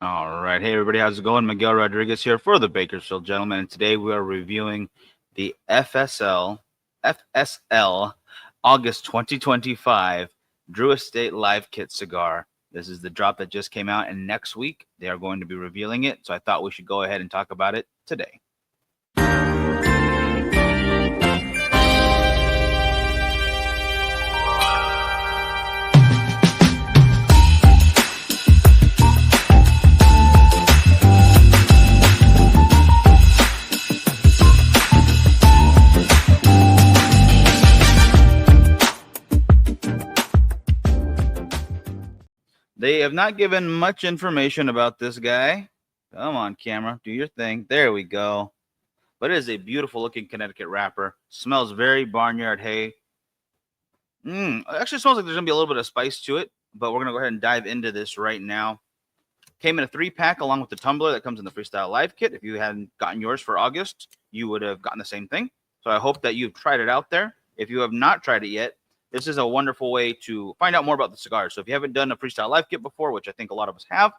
All right. Hey, everybody. How's it going? Miguel Rodriguez here for the Bakersfield Gentleman. And today we are reviewing the FSL August 2025 Drew Estate Live Kit cigar. This is the drop that just came out, and next week they are going to be revealing it. So I thought we should go ahead and talk about it today. They have not given much information about this guy. Come on, camera. Do your thing. There we go. But it is a beautiful looking Connecticut wrapper. Smells very barnyard hay. It actually smells like there's going to be a little bit of spice to it. But we're going to go ahead and dive into this right now. Came in a 3-pack along with the tumbler that comes in the FreeStyle Live Kit. If you hadn't gotten yours for August, you would have gotten the same thing. So I hope that you've tried it out there. If you have not tried it yet, this is a wonderful way to find out more about the cigar. So if you haven't done a FreeStyle Live Kit before, which I think a lot of us have,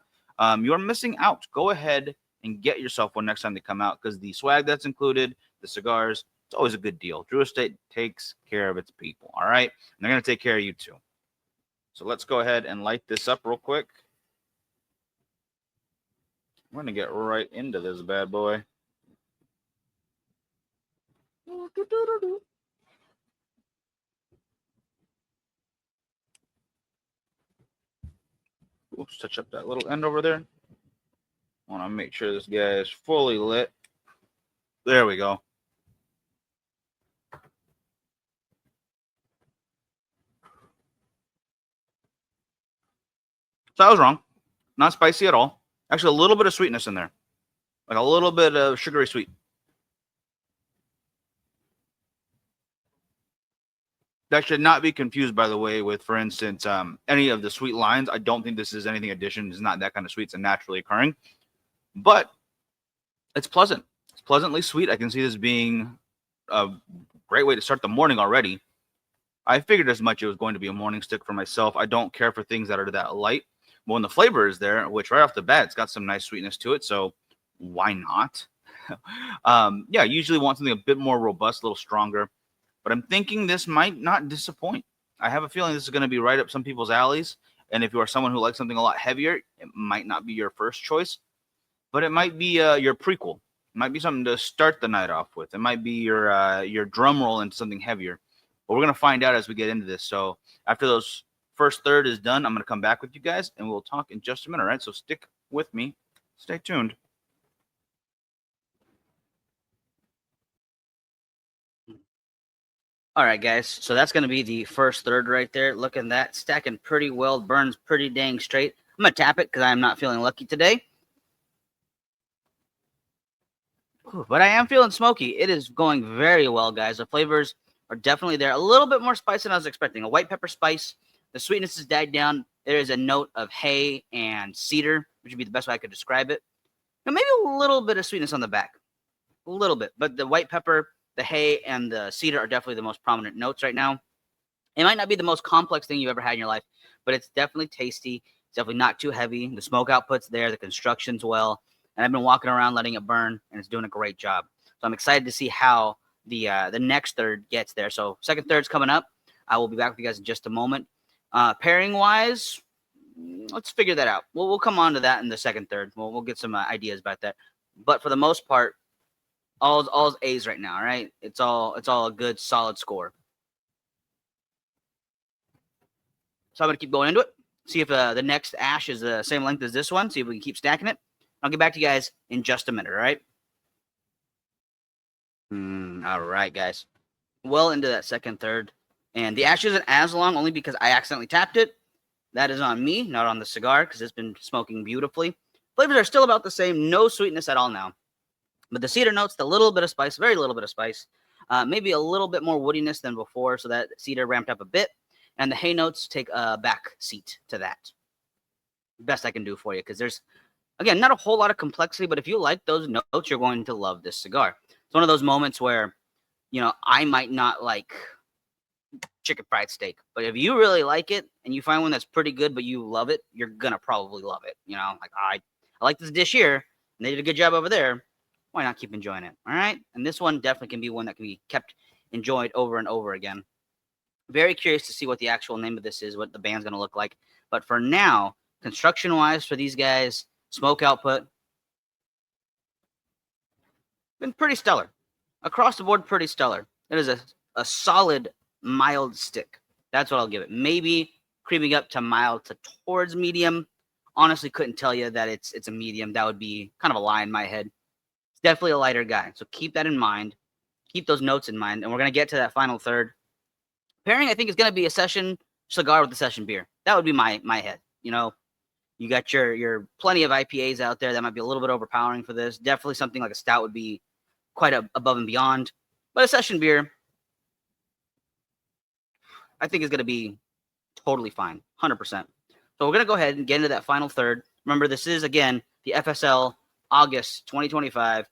you're missing out. Go ahead and get yourself one next time they come out, because the swag that's included, the cigars, it's always a good deal. Drew Estate takes care of its people, all right? And they're going to take care of you too. So let's go ahead and light this up real quick. We're going to get right into this bad boy. Oops, touch up that little end over there. I want to make sure this guy is fully lit. There we go. So I was wrong. Not spicy at all. Actually, a little bit of sweetness in there. Like a little bit of sugary sweet. That should not be confused, by the way, with, for instance, any of the sweet lines. I don't think this is anything addition. It's not that kind of sweet. It's naturally occurring. But it's pleasant. It's pleasantly sweet. I can see this being a great way to start the morning already. I figured as much. It was going to be a morning stick for myself. I don't care for things that are that light. But when the flavor is there, which right off the bat, it's got some nice sweetness to it. So why not? Yeah, I usually want something a bit more robust, a little stronger. But I'm thinking this might not disappoint. I have a feeling this is going to be right up some people's alleys. And if you are someone who likes something a lot heavier, it might not be your first choice. But it might be your prequel. It might be something to start the night off with. It might be your drum roll into something heavier. But we're going to find out as we get into this. So after those first third is done, I'm going to come back with you guys, and we'll talk in just a minute, all right? So stick with me. Stay tuned. All right, guys. So that's going to be the first third right there. Look at that. Stacking pretty well. Burns pretty dang straight. I'm going to tap it because I'm not feeling lucky today. Ooh, but I am feeling smoky. It is going very well, guys. The flavors are definitely there. A little bit more spice than I was expecting. A white pepper spice. The sweetness has died down. There is a note of hay and cedar, which would be the best way I could describe it. Now, maybe a little bit of sweetness on the back. A little bit. But the white pepper, the hay, and the cedar are definitely the most prominent notes right now. It might not be the most complex thing you've ever had in your life, but it's definitely tasty. It's definitely not too heavy. The smoke output's there. The construction's well. And I've been walking around letting it burn, and it's doing a great job. So I'm excited to see how the next third gets there. So second third's coming up. I will be back with you guys in just a moment. Pairing-wise, let's figure that out. We'll come on to that in the second third. We'll get some ideas about that. But for the most part, all A's right now, right? It's all a good, solid score. So I'm going to keep going into it. See if the next ash is the same length as this one. See if we can keep stacking it. I'll get back to you guys in just a minute, all right? All right, guys. Well into that second third. And the ash isn't as long, only because I accidentally tapped it. That is on me, not on the cigar, because it's been smoking beautifully. Flavors are still about the same. No sweetness at all now. But the cedar notes, the little bit of spice, very little bit of spice. Maybe a little bit more woodiness than before, so that cedar ramped up a bit. And the hay notes take a back seat to that. Best I can do for you, because there's, again, not a whole lot of complexity, but if you like those notes, you're going to love this cigar. It's one of those moments where, I might not like chicken fried steak, but if you really like it and you find one that's pretty good, but you love it, you're going to probably love it. Like I I like this dish here, and they did a good job over there. Why not keep enjoying it? All right. And this one definitely can be one that can be kept enjoyed over and over again. Very curious to see what the actual name of this is, what the band's going to look like. But for now, construction-wise for these guys, smoke output, been pretty stellar. Across the board, pretty stellar. It is a solid, mild stick. That's what I'll give it. Maybe creeping up to mild to towards medium. Honestly, couldn't tell you that it's a medium. That would be kind of a lie in my head. It's definitely a lighter guy. So keep that in mind. Keep those notes in mind. And we're going to get to that final third. Pairing, I think, is going to be a session cigar with a session beer. That would be my head. You know, you got your plenty of IPAs out there that might be a little bit overpowering for this. Definitely something like a stout would be quite above and beyond. But a session beer, I think, is going to be totally fine, 100%. So we're going to go ahead and get into that final third. Remember, this is, again, the FSL August 2025.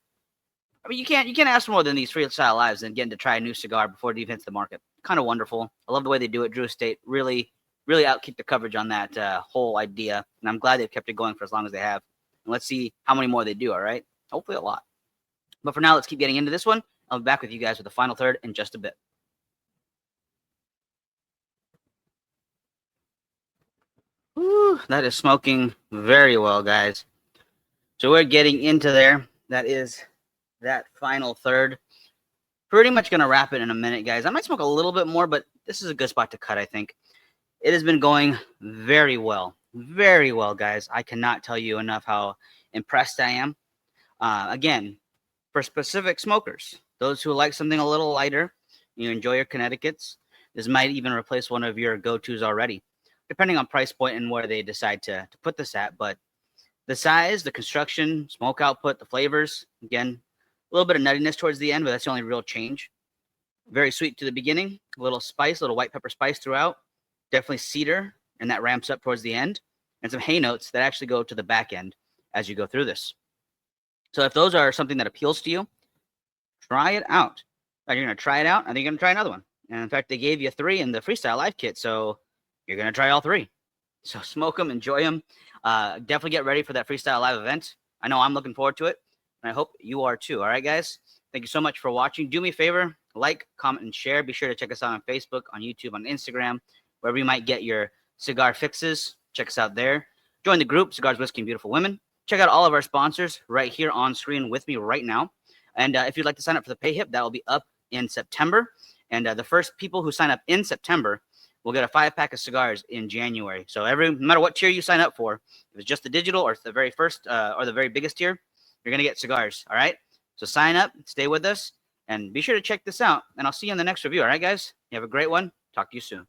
I mean, you can't ask for more than these FreeStyle Lives and getting to try a new cigar before it even hits the market. Kind of wonderful. I love the way they do it. Drew Estate really outkeep the coverage on that whole idea. And I'm glad they've kept it going for as long as they have. And let's see how many more they do, all right? Hopefully a lot. But for now, let's keep getting into this one. I'll be back with you guys with the final third in just a bit. Whew, that is smoking very well, guys. So we're getting into there. That is that final third. Pretty much going to wrap it in a minute, guys. I might smoke a little bit more, but this is a good spot to cut, I think. It has been going very well. Very well, guys. I cannot tell you enough how impressed I am. Again, for specific smokers, those who like something a little lighter, you enjoy your Connecticut's, this might even replace one of your go-tos already, depending on price point and where they decide to put this at. But the size, the construction, smoke output, the flavors, again, a little bit of nuttiness towards the end, but that's the only real change. Very sweet to the beginning, a little spice, a little white pepper spice throughout. Definitely cedar, and that ramps up towards the end. And some hay notes that actually go to the back end as you go through this. So if those are something that appeals to you, try it out. You're going to try it out, and then you're going to try another one. And in fact, they gave you 3 in the FreeStyle Live kit, so you're going to try all 3. So smoke them, enjoy them. Definitely get ready for that FreeStyle Live event. I know I'm looking forward to it, and I hope you are too. All right, guys? Thank you so much for watching. Do me a favor, like, comment, and share. Be sure to check us out on Facebook, on YouTube, on Instagram, wherever you might get your cigar fixes. Check us out there. Join the group, Cigars, Whiskey, and Beautiful Women. Check out all of our sponsors right here on screen with me right now. And if you'd like to sign up for the pay hip, that will be up in September. And the first people who sign up in September will get a 5-pack of cigars in January. So no matter what tier you sign up for, if it's just the digital or it's the very first or the very biggest tier, you're going to get cigars. All right. So sign up, stay with us, and be sure to check this out. And I'll see you in the next review. All right, guys? You have a great one. Talk to you soon.